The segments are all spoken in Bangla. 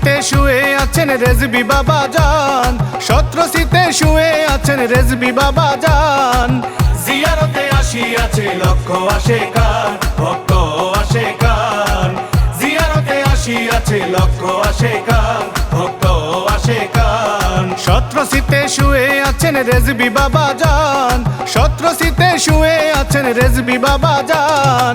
শীতে শুয়ে আছেন রেজবি বাবা জান, সত্র শীতে শুয়ে আছেন রেজবি বাবা জান। জিয়ারতে আসিয়াছে লক্ষ আশেকান, ভক্ত আশেকান। জিয়ারতে আসিয়াছে লক্ষ আশেকান, ভক্ত আশেকান। সত্র শীতে শুয়ে আছেন রেজবি বাবা জান, সত্র শীতে শুয়ে আছেন রেজবি বাবা জান।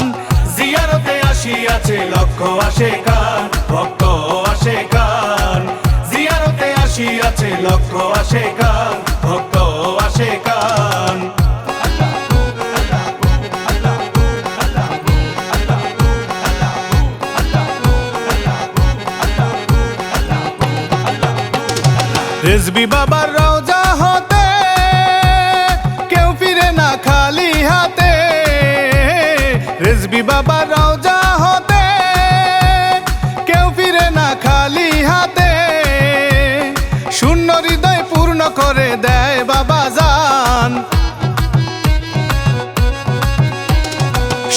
জিয়ারতে আসিয়াছে লক্ষ আশেকান, ভক্ত আশেকান। জিয়ারতে আসিয়াছে লক্ষ আশেকান, ভক্ত আশেকান। রেজবি বাবার রওজা হতে কেউ ফিরে না খালি হাতে। রেজবি বাবার রওজা হতে কেউ ফিরে না খালি হাতে। শূন্য হৃদয় পূর্ণ করে দেয় বাবা জান,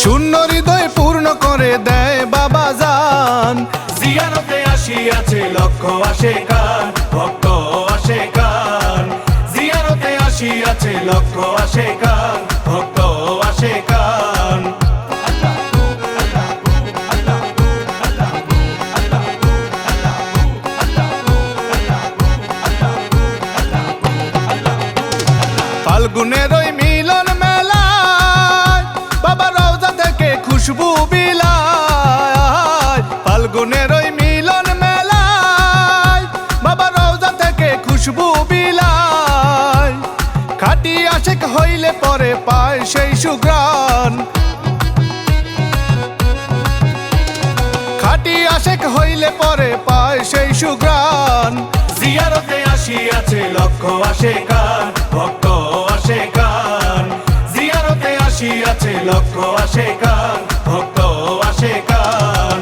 শূন্য হৃদয় পূর্ণ করে দেয় বাবা জান। জিয়ারতে আসিয়াছে লক্ষ আশেকান, ভক্ত আশেকান। জিয়ারতে আসিয়াছে লক্ষ আশেকান, ভক্ত আশেকান। ফাল্গুনের ওই মিলন মেলায় বাবা রওজা থেকে খুশবু বিলায়। ফাল্গুনের ওই মিলন মেলায় বাবা রওজা থেকে খুশবু বিলায়। খাঁটি আশেক হইলে পরে পায় সেই সুঘ্রাণ, খাঁটি আশেক হইলে পরে পায় সেই সুঘ্রাণ। জিয়ারতে আসিয়াছে লক্ষ আশেকান, ভক্ত আশেকান। জিয়ারতে আসিয়াছে লক্ষ আশেকান, ভক্ত আশেকান।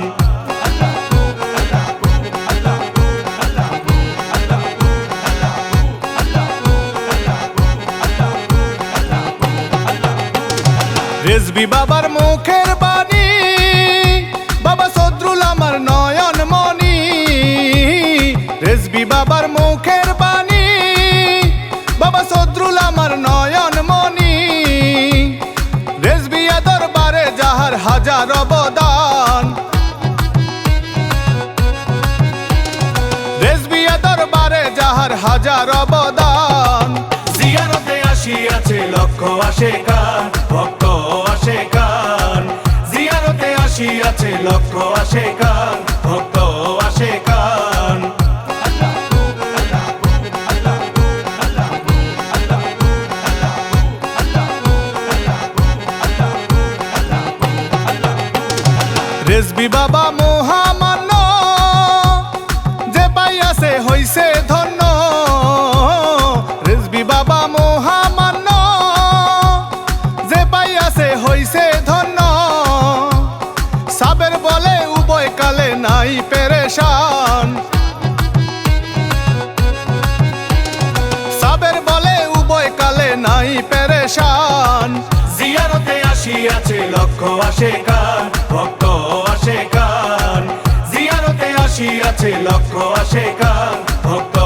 রেজবি বাবার মুখের বাণী বাবা সদরুল আমার নয়ন মনি। রেজবি বাবার মুখের বাণী বাবা সদরুল আমার নয়ন মনি। রেজবিয়া দরবারে যাহার হাজার অবদান, রেজবিয়া দরবারে যাহার হাজার অবদান। জিয়ারতে আসিয়াছে লক্ষ আশেকান, ভক্ত আশেকান। জিয়ারতে আসিয়াছে লক্ষ আশেকান, ভক্ত আশেকান। রেজবি বাবা মহামান্য, যে পাইয়াছে হইছে ধন্য। রেজবি বাবা মহামান্য, যে পাইয়াছে হইছে ধন্য। সাবের বলে উভয় কালে নাই পেরেশান, সাবের বলে উভয় কালে নাই পেরেশান। জিয়ারতে আসিয়াছে লক্ষ আশেকান, ভক্ত আশেকান। জিয়ারতে আসিয়াছে লক্ষ আশেকান, ভক্ত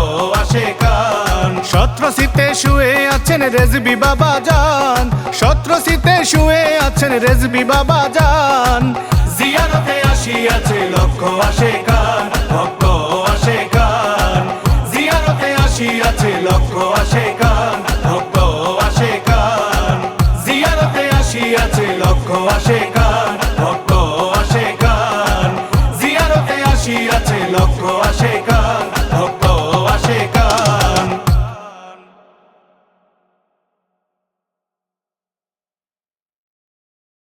আশেকান। সত্র শীতে শুয়ে আছেন রেজবি বাবা জান, সত্র শীতে শুয়ে আছেন রেজবি বাবা জান। জিয়ারতে আসিয়াছে লক্ষ আশেকান, ভক্ত